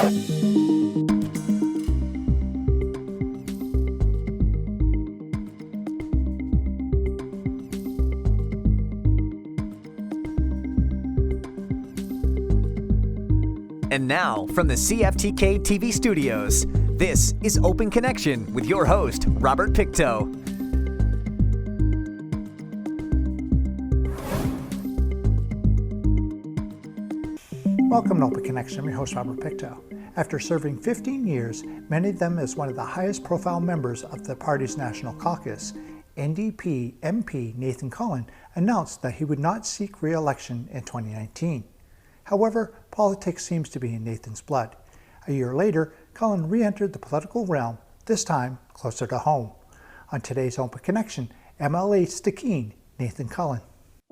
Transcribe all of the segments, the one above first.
And now, from the CFTK-TV studios, this is Open Connection with your host, Robert Pictou. Welcome to Open Connection. I'm your host, Robert Pictou. After serving 15 years, many of them as one of the highest profile members of the party's national caucus, NDP MP Nathan Cullen announced that he would not seek re-election in 2019. However, politics seems to be in Nathan's blood. A year later, Cullen re-entered the political realm, this time closer to home. On today's Open Connection, MLA Stikine, Nathan Cullen.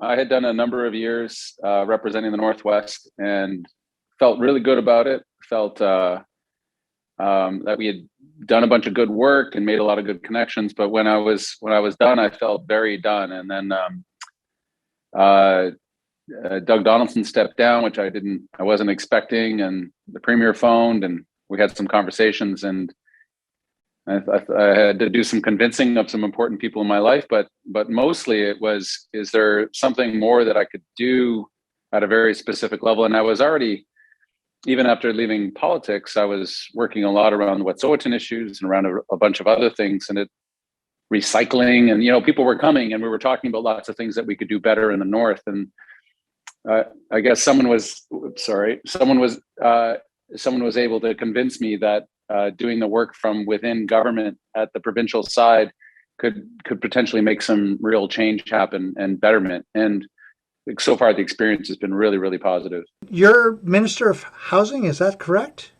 I had done a number of years representing the Northwest and felt really good about it. Felt that we had done a bunch of good work and made a lot of good connections. But when I was done, I felt very done. And then Doug Donaldson stepped down, which I wasn't expecting, and the premier phoned, and we had some conversations, and I had to do some convincing of some important people in my life, but mostly it was, is there something more that I could do at a very specific level? And I was already, even after leaving politics, I was working a lot around the Wet'suwet'en issues and around a bunch of other things, and recycling, and people were coming, and we were talking about lots of things that we could do better in the North. And I guess someone was able to convince me that doing the work from within government at the provincial side could potentially make some real change happen and betterment. And so far, the experience has been really, really positive. You're Minister of Housing, is that correct?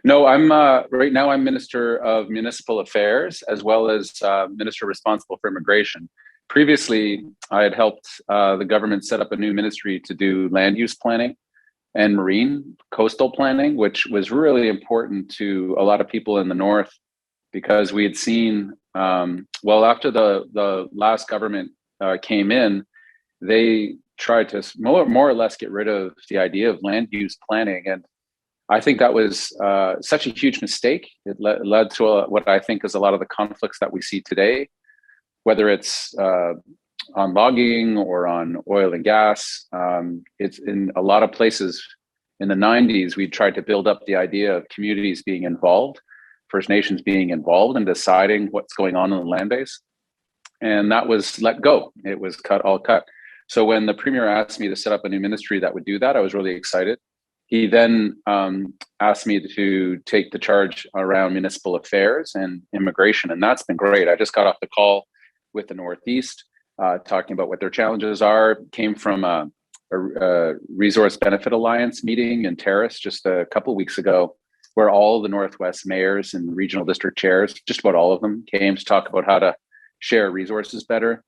No, I'm right now I'm Minister of Municipal Affairs, as well as Minister responsible for immigration. Previously, I had helped the government set up a new ministry to do land use planning and marine coastal planning, which was really important to a lot of people in the North, because we had seen, after the last government came in, they tried to more or less get rid of the idea of land use planning. And I think that was such a huge mistake. It led to what I think is a lot of the conflicts that we see today, whether it's on logging or on oil and gas. It's in a lot of places. In the 90s, we tried to build up the idea of communities being involved, First Nations being involved in deciding what's going on the land base. And that was let go. It was all cut. So when the premier asked me to set up a new ministry that would do that, I was really excited. He then asked me to take the charge around municipal affairs and immigration. And that's been great. I just got off the call with the Northeast, talking about what their challenges are. Came from a Resource Benefit Alliance meeting in Terrace just a couple of weeks ago, where all the Northwest mayors and regional district chairs, just about all of them, came to talk about how to share resources better.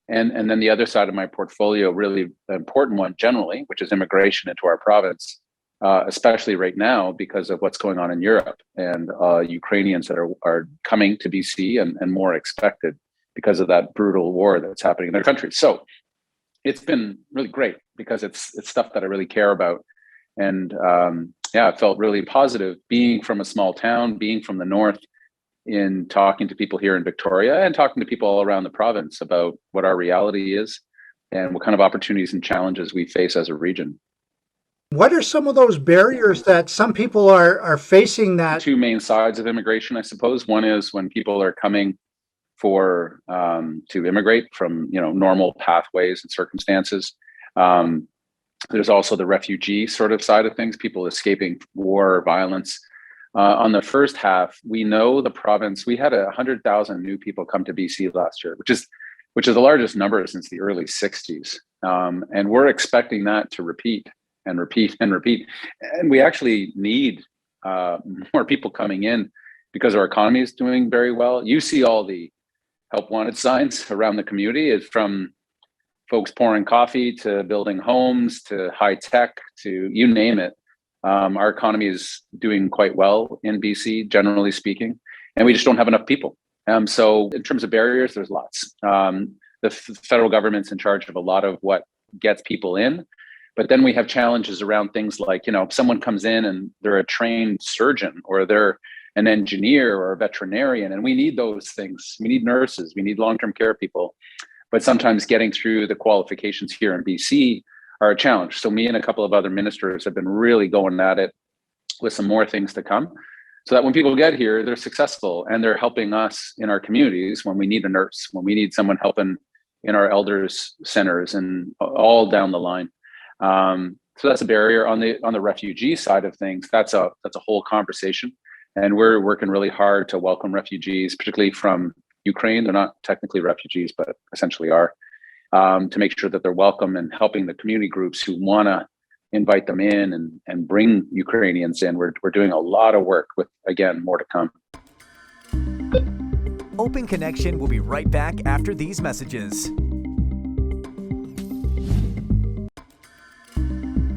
And then the other side of my portfolio, really the important one generally, which is immigration into our province, especially right now because of what's going on in Europe and Ukrainians that are coming to BC and more expected because of that brutal war that's happening in their country. So it's been really great because it's stuff that I really care about. And it felt really positive being from a small town, being from the North, in talking to people here in Victoria and talking to people all around the province about what our reality is and what kind of opportunities and challenges we face as a region. What are some of those barriers that some people are facing? That two main sides of immigration, I suppose. One is when people are coming to immigrate from normal pathways and circumstances. There's also the refugee sort of side of things, people escaping war or violence. On the first half, we know the province, we had 100,000 new people come to BC last year, which is the largest number since the early 60s. And we're expecting that to repeat and repeat and repeat. And we actually need more people coming in because our economy is doing very well. You see all the help wanted signs around the community. It's from folks pouring coffee to building homes to high tech to you name it. Our economy is doing quite well in BC, generally speaking, and we just don't have enough people. So in terms of barriers, there's lots. The federal government's in charge of a lot of what gets people in, But then we have challenges around things like, if someone comes in and they're a trained surgeon or they're an engineer or a veterinarian, and we need those things. We need nurses, we need long-term care people. But sometimes getting through the qualifications here in BC are a challenge. So me and a couple of other ministers have been really going at it with some more things to come, so that when people get here, they're successful and they're helping us in our communities when we need a nurse, when we need someone helping in our elders centers and all down the line. So that's a barrier. On the refugee side of things, that's a whole conversation. And we're working really hard to welcome refugees, particularly from Ukraine. They're not technically refugees, but essentially are, to make sure that they're welcome, and helping the community groups who want to invite them in and bring Ukrainians in. We're doing a lot of work with, again, more to come. Open Connection will be right back after these messages.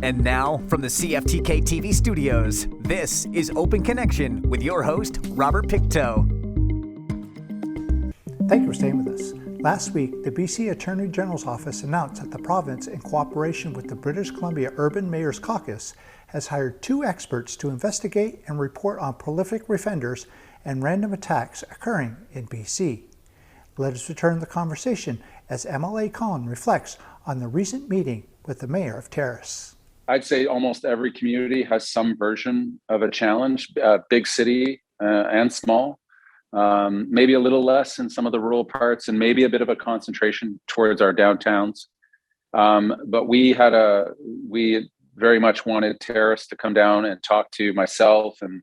And now, from the CFTK-TV studios, this is Open Connection with your host, Robert Pictou. Thank you for staying with us. Last week, the BC Attorney General's Office announced that the province, in cooperation with the British Columbia Urban Mayors Caucus, has hired 2 experts to investigate and report on prolific offenders and random attacks occurring in BC. Let us return the conversation as MLA Cullen reflects on the recent meeting with the Mayor of Terrace. I'd say almost every community has some version of a challenge, big city and small. Maybe a little less in some of the rural parts, and maybe a bit of a concentration towards our downtowns. But we very much wanted Terrace to come down and talk to myself and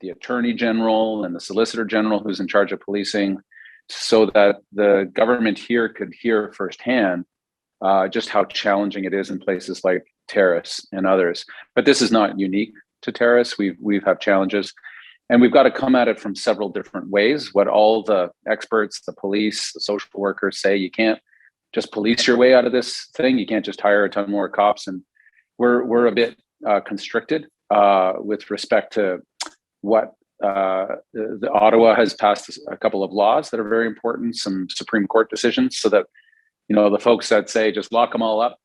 the Attorney General and the Solicitor General, who's in charge of policing, so that the government here could hear firsthand just how challenging it is in places like Terrace and others. But this is not unique to Terrace. We've had challenges. And we've got to come at it from several different ways. What all the experts, the police, the social workers say, you can't just police your way out of this thing. You can't just hire a ton more cops. And we're a bit constricted with respect to what the Ottawa has passed a couple of laws that are very important, some Supreme Court decisions, so that the folks that say just lock them all up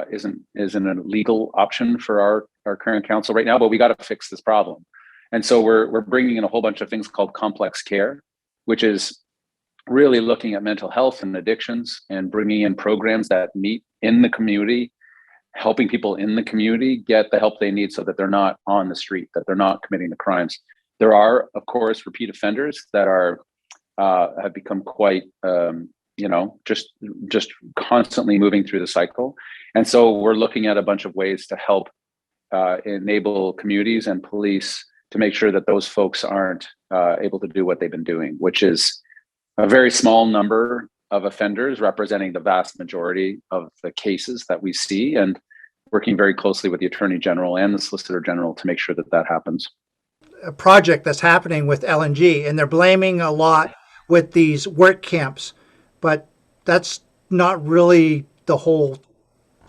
isn't a legal option for our current council right now. But we got to fix this problem. And so we're bringing in a whole bunch of things called complex care, which is really looking at mental health and addictions and bringing in programs that meet in the community, helping people in the community get the help they need so that they're not on the street, that they're not committing the crimes. There are, of course, repeat offenders that have become quite, just constantly moving through the cycle. And so we're looking at a bunch of ways to help enable communities and police to make sure that those folks aren't able to do what they've been doing, which is a very small number of offenders representing the vast majority of the cases that we see, and working very closely with the Attorney General and the Solicitor General to make sure that that happens. A project that's happening with LNG, and they're blaming a lot with these work camps, but that's not really the whole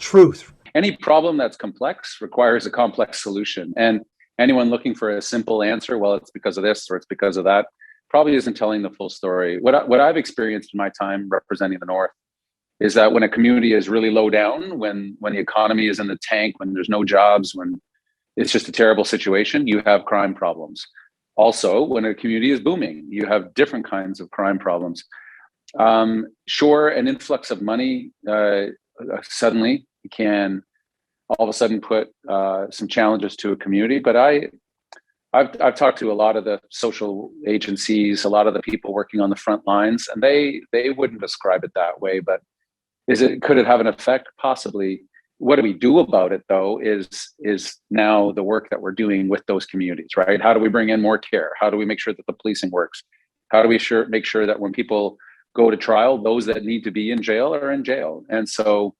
truth. Any problem that's complex requires a complex solution. And anyone looking for a simple answer, well, it's because of this or it's because of that, probably isn't telling the full story. What I've experienced in my time representing the North is that when a community is really low down, when the economy is in the tank, when there's no jobs, when it's just a terrible situation, you have crime problems. Also, when a community is booming, you have different kinds of crime problems. Sure, an influx of money suddenly can all of a sudden put some challenges to a community. But I've talked to a lot of the social agencies, a lot of the people working on the front lines, and they wouldn't describe it that way. But could it have an effect? Possibly. What do we do about it, though, is now the work that we're doing with those communities, right? How do we bring in more care? How do we make sure that the policing works? How do we make sure that when people go to trial, those that need to be in jail are in jail? And so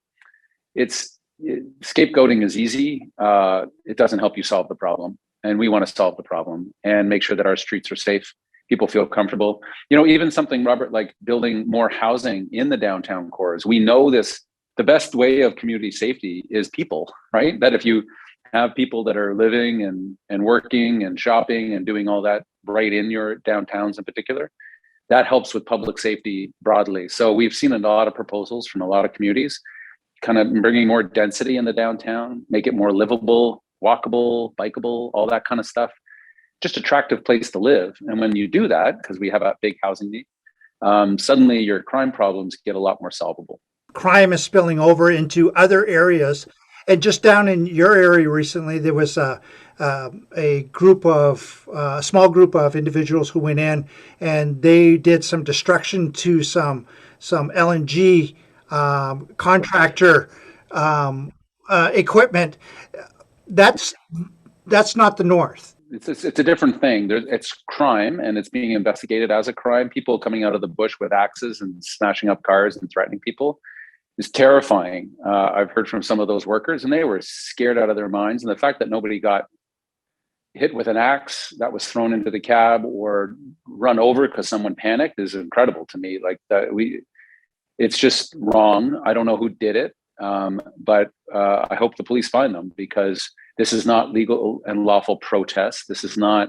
scapegoating is easy. It doesn't help you solve the problem. And we want to solve the problem and make sure that our streets are safe. People feel comfortable. Even something, Robert, like building more housing in the downtown cores. We know this. The best way of community safety is people, right? That if you have people that are living and working and shopping and doing all that right in your downtowns in particular, that helps with public safety broadly. So we've seen a lot of proposals from a lot of communities. kind of bringing more density in the downtown, make it more livable, walkable, bikeable, all that kind of stuff. Just attractive place to live. And when you do that, because we have a big housing need, suddenly your crime problems get a lot more solvable. Crime is spilling over into other areas. And just down in your area recently, there was a small group of individuals who went in and they did some destruction to some LNG contractor equipment. That's not the North. It's a different thing. It's crime, and it's being investigated as a crime. People coming out of the bush with axes and smashing up cars and threatening people is terrifying. I've heard from some of those workers, and they were scared out of their minds. And the fact that nobody got hit with an axe that was thrown into the cab or run over because someone panicked is incredible to me. Like that, it's just wrong. I don't know who did it, but I hope the police find them, because this is not legal and lawful protest. This is not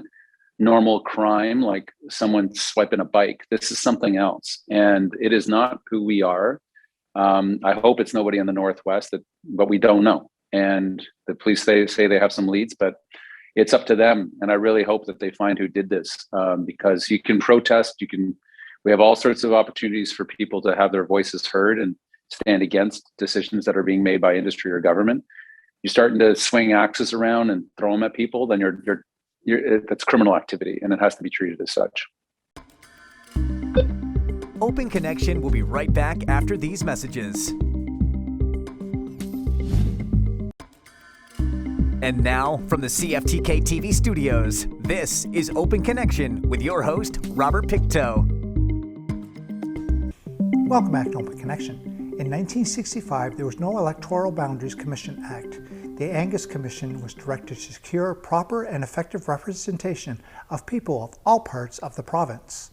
normal crime like someone swiping a bike. This is something else, and it is not who we are. I hope it's nobody in the Northwest, but we don't know. And the police say they have some leads, but it's up to them. And I really hope that they find who did this, because you can protest. We have all sorts of opportunities for people to have their voices heard and stand against decisions that are being made by industry or government. You're starting to swing axes around and throw them at people, then that's criminal activity, and it has to be treated as such. Open Connection will be right back after these messages. And now, from the CFTK-TV studios, this is Open Connection with your host, Robert Pictou. Welcome back to Open Connection. In 1965, there was no Electoral Boundaries Commission Act. The Angus Commission was directed to secure proper and effective representation of people of all parts of the province.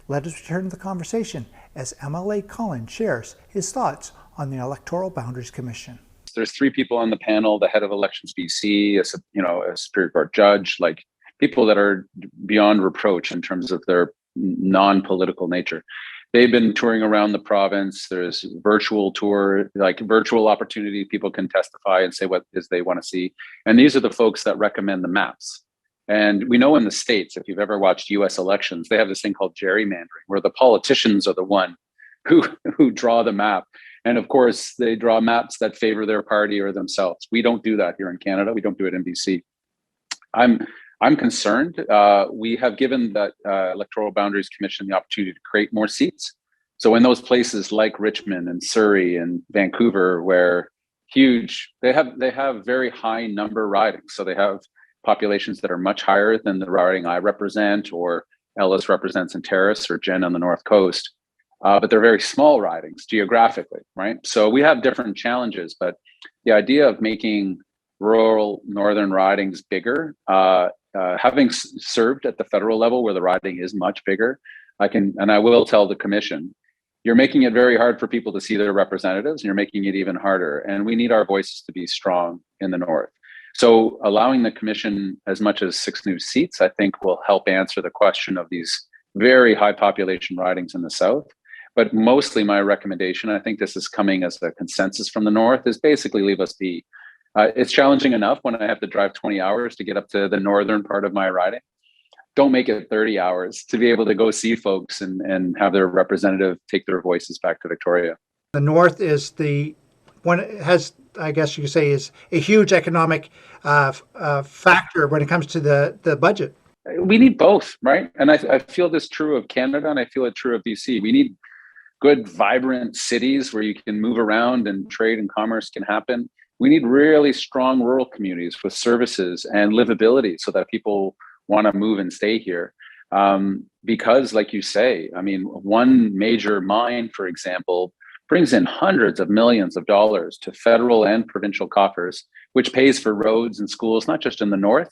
Let us return to the conversation as MLA Cullen shares his thoughts on the Electoral Boundaries Commission. There's 3 people on the panel: the head of Elections BC, a Superior Court judge, like people that are beyond reproach in terms of their non-political nature. They've been touring around the province. There's virtual tour, like virtual opportunity. People can testify and say what is they want to see. And these are the folks that recommend the maps. And we know in the States, if you've ever watched US elections, they have this thing called gerrymandering, where the politicians are the one who draw the map. And of course, they draw maps that favor their party or themselves. We don't do that here in Canada. We don't do it in BC. I'm concerned. We have given the Electoral Boundaries Commission the opportunity to create more seats. So in those places like Richmond and Surrey and Vancouver, where they have very high number ridings. So they have populations that are much higher than the riding I represent, or Ellis represents in Terrace, or Jen on the North Coast. But they're very small ridings geographically, right? So we have different challenges, but the idea of making rural northern ridings bigger, having served at the federal level where the riding is much bigger, I will tell the commission, you're making it very hard for people to see their representatives, and you're making it even harder. And we need our voices to be strong in the North. So allowing the commission as much as 6 new seats, I think, will help answer the question of these very high population ridings in the South. But mostly my recommendation, I think this is coming as a consensus from the North, is basically leave us be. It's challenging enough when I have to drive 20 hours to get up to the northern part of my riding. Don't make it 30 hours to be able to go see folks and have their representative take their voices back to Victoria. The North is the one has, I guess you could say, is a huge economic factor when it comes to the budget. We need both, right? And I feel this true of Canada, and I feel it true of BC. We need good, vibrant cities where you can move around and trade and commerce can happen. We need really strong rural communities with services and livability so that people want to move and stay here. Because like you say, I mean, one major mine, for example, brings in hundreds of millions of dollars to federal and provincial coffers, which pays for roads and schools, not just in the North,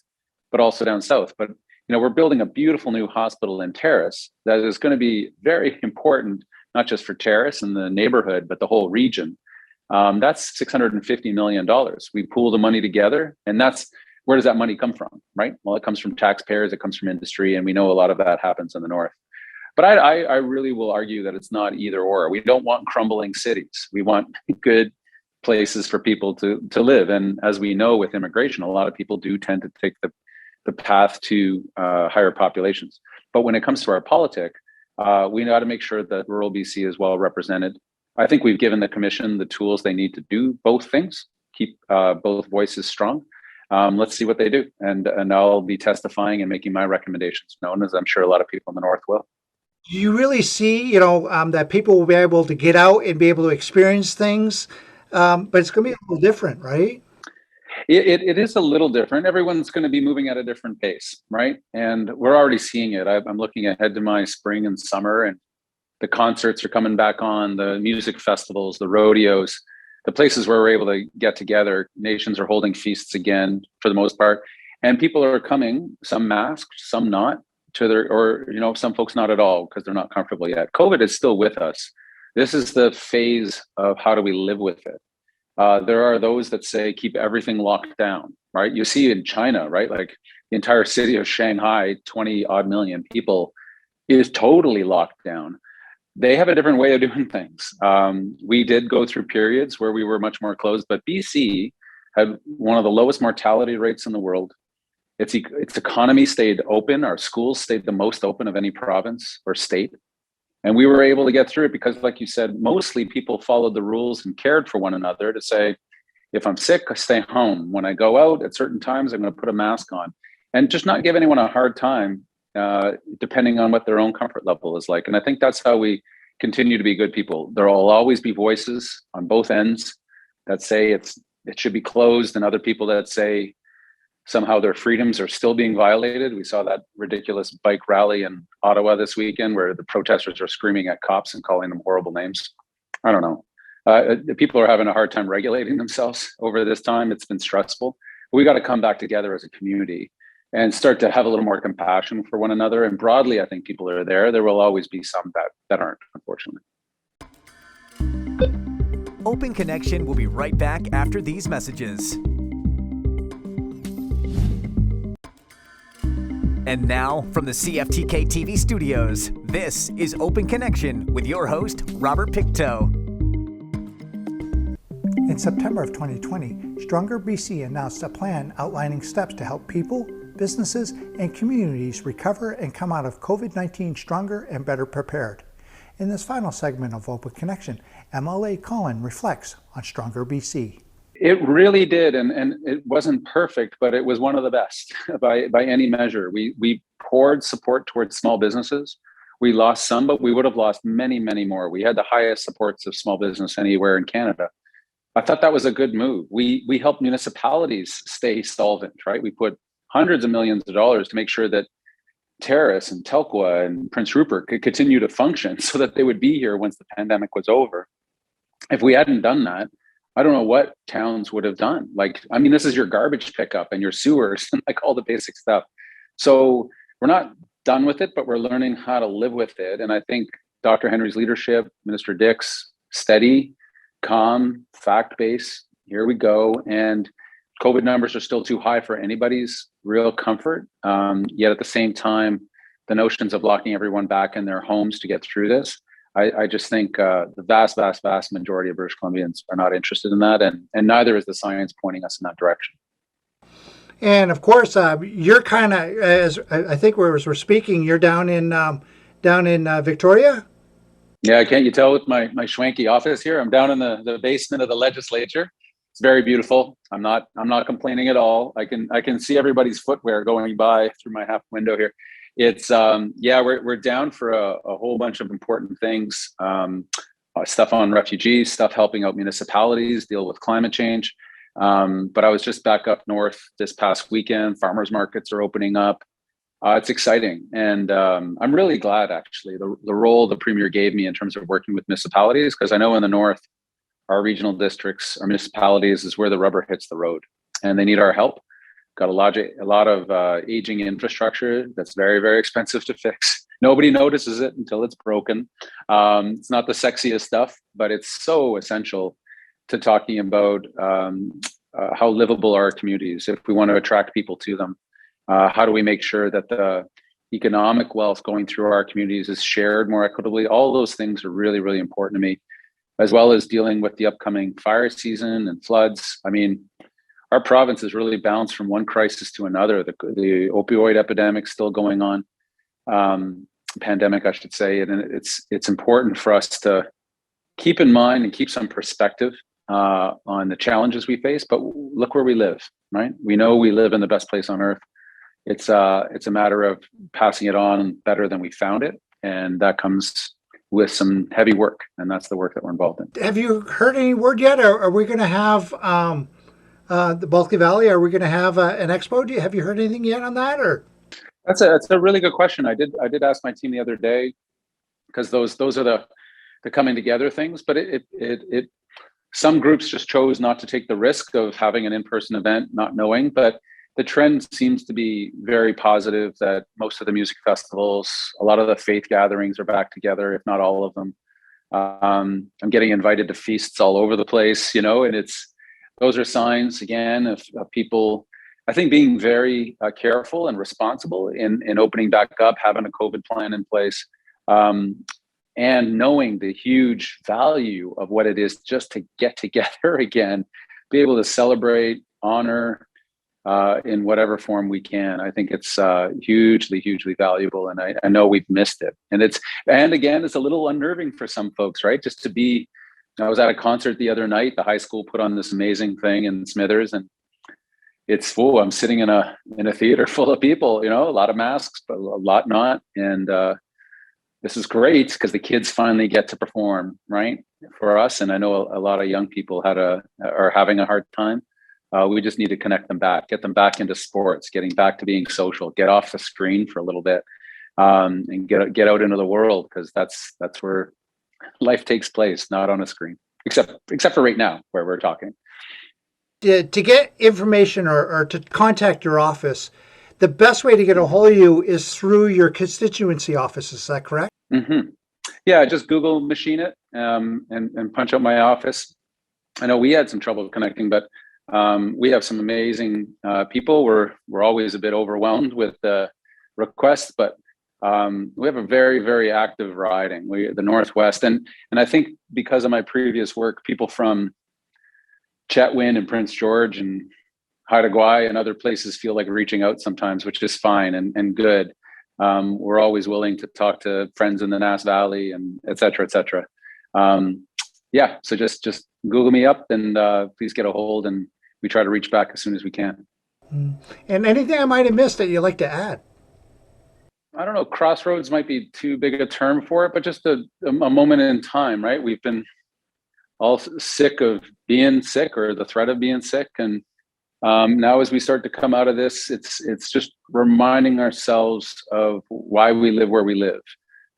but also down South. But, we're building a beautiful new hospital in Terrace that is going to be very important, not just for Terrace and the neighborhood, but the whole region. That's $650 million. We pool the money together, and where does that money come from, right? Well, it comes from taxpayers, it comes from industry, and we know a lot of that happens in the North. But I really will argue that it's not either or. We don't want crumbling cities. We want good, places for people to live. And as we know with immigration, a lot of people do tend to take the path to higher populations. But when it comes to our politic, we got to make sure that rural BC is well represented. I think we've given the commission the tools they need to do both things, keep both voices strong. Let's see what they do. And I'll be testifying and making my recommendations known, as I'm sure a lot of people in the North will. Do you really see, that people will be able to get out and be able to experience things? But it's going to be a little different, right? It is a little different. Everyone's going to be moving at a different pace, right? And we're already seeing it. I'm looking ahead to my spring and summer, and the concerts are coming back on, the music festivals, the rodeos, the places where we're able to get together. Nations are holding feasts again for the most part. And people are coming, some masked, some not, some folks not at all because they're not comfortable yet. COVID is still with us. This is the phase of how do we live with it. There are those that say keep everything locked down, right? You see in China, right? Like the entire city of Shanghai, 20 odd million people, is totally locked down. They have a different way of doing things. We did go through periods where we were much more closed, but BC had one of the lowest mortality rates in the world. Its economy stayed open. Our schools stayed the most open of any province or state. And we were able to get through it because, like you said, mostly people followed the rules and cared for one another to say, if I'm sick, I stay home. When I go out at certain times, I'm going to put a mask on and just not give anyone a hard time, depending on what their own comfort level is like. And I think that's how we continue to be good people. There will always be voices on both ends that say it should be closed, and other people that say somehow their freedoms are still being violated. We saw that ridiculous bike rally in Ottawa this weekend where the protesters are screaming at cops and calling them horrible names. I don't know. People are having a hard time regulating themselves over this time. It's been stressful. We got to come back together as a community and start to have a little more compassion for one another. And broadly, I think people are there. There will always be some that aren't, unfortunately. Open Connection will be right back after these messages. And now, from the CFTK-TV studios, this is Open Connection with your host, Robert Pictou. In September of 2020, Stronger BC announced a plan outlining steps to help people, businesses, and communities recover and come out of COVID-19 stronger and better prepared. In this final segment of Open Connection, MLA Cullen reflects on Stronger BC. It really did, and it wasn't perfect, but it was one of the best by any measure. We poured support towards small businesses. We lost some, but we would have lost many, many more. We had the highest supports of small business anywhere in Canada. I thought that was a good move. We helped municipalities stay solvent, right? We put hundreds of millions of dollars to make sure that Terrace and Telqua and Prince Rupert could continue to function so that they would be here once the pandemic was over. If we hadn't done that, I don't know what towns would have done. This is your garbage pickup and your sewers and all the basic stuff. So we're not done with it, but we're learning how to live with it. And I think Dr. Henry's leadership, Minister Dick's steady, calm, fact-based, here we go. And COVID numbers are still too high for anybody's real comfort. Yet at the same time, the notions of locking everyone back in their homes to get through this, I just think the vast, vast, vast majority of British Columbians are not interested in that, and neither is the science pointing us in that direction. And of course, you're kind of, as I think we're speaking, you're down in Victoria. Yeah, can't you tell with my schwanky office here? I'm down in the basement of the legislature. It's very beautiful. I'm not complaining at all. I can see everybody's footwear going by through my half window here. It's we're down for a whole bunch of important things, stuff on refugees, stuff helping out municipalities deal with climate change. But I was just back up north this past weekend. Farmers markets are opening up. It's exciting, and I'm really glad actually the role the Premier gave me in terms of working with municipalities, because I know in the north, our regional districts, our municipalities is where the rubber hits the road, and they need our help. Got a lot of aging infrastructure that's very, very expensive to fix. Nobody notices it until it's broken. It's not the sexiest stuff, but it's so essential to talking about how livable are our communities if we want to attract people to them. How do we make sure that the economic wealth going through our communities is shared more equitably? All those things are really, really important to me. as well as dealing with the upcoming fire season and floods. I mean, our province has really bounced from one crisis to another. The opioid epidemic still going on, pandemic, I should say, and it's important for us to keep in mind and keep some perspective on the challenges we face. But look where we live, right? We know we live in the best place on earth. It's a matter of passing it on better than we found it, and that comes with some heavy work, and that's the work that we're involved in. Have you heard any word yet? Are we going to have the Bulkley Valley? Are we going to have an expo? Have you heard anything yet on that? Or that's a really good question. I did ask my team the other day, because those are the coming together things. But it some groups just chose not to take the risk of having an in-person event, not knowing. But the trend seems to be very positive, that most of the music festivals, a lot of the faith gatherings are back together, if not all of them. I'm getting invited to feasts all over the place, and those are signs, again, of people, I think, being very careful and responsible in opening back up, having a COVID plan in place, and knowing the huge value of what it is just to get together again, be able to celebrate, honor, in whatever form we can. I think it's hugely valuable, and I know we've missed it. And again, it's a little unnerving for some folks, right? Just to be, I was at a concert the other night. The high school put on this amazing thing in Smithers, and it's full. I'm sitting in a theater full of people, a lot of masks, but a lot not. And this is great because the kids finally get to perform, right, for us. And I know a lot of young people are having a hard time. We just need to connect them back, get them back into sports, getting back to being social, get off the screen for a little bit, and get out into the world, because that's where life takes place, not on a screen, except for right now where we're talking. To get information or to contact your office, the best way to get a hold of you is through your constituency office. Is that correct? Mm-hmm. Yeah, just Google machine it and punch out my office. I know we had some trouble connecting, but we have some amazing people. We're always a bit overwhelmed with the requests, but we have a very, very active riding. The Northwest, and I think because of my previous work, people from Chetwynd and Prince George and Haida Gwaii and other places feel like reaching out sometimes, which is fine and good. We're always willing to talk to friends in the Nass Valley and et cetera, et cetera. Yeah, so just Google me up and please get a hold, and we try to reach back as soon as we can. And anything I might have missed that you'd like to add? I don't know, crossroads might be too big a term for it, but just a moment in time, right? We've been all sick of being sick, or the threat of being sick. And now as we start to come out of this, it's just reminding ourselves of why we live where we live,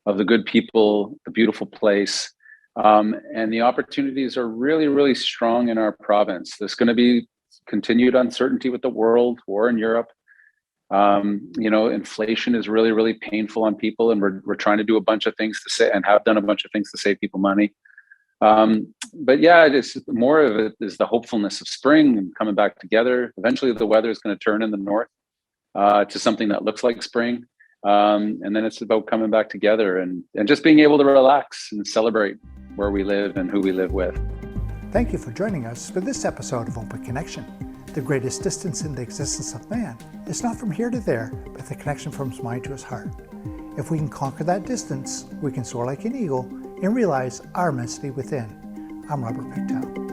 of the good people, the beautiful place. And the opportunities are really, really strong in our province. There's going to be continued uncertainty with the world, war in Europe. Inflation is really, really painful on people, and we're trying to do a bunch of things and have done a bunch of things to save people money. But yeah, it's more of it is the hopefulness of spring and coming back together. Eventually the weather is going to turn in the north to something that looks like spring. And then it's about coming back together and just being able to relax and celebrate where we live and who we live with. Thank you for joining us for this episode of Open Connection. The greatest distance in the existence of man is not from here to there, but the connection from his mind to his heart. If we can conquer that distance, we can soar like an eagle and realize our immensity within. I'm Robert Pictou.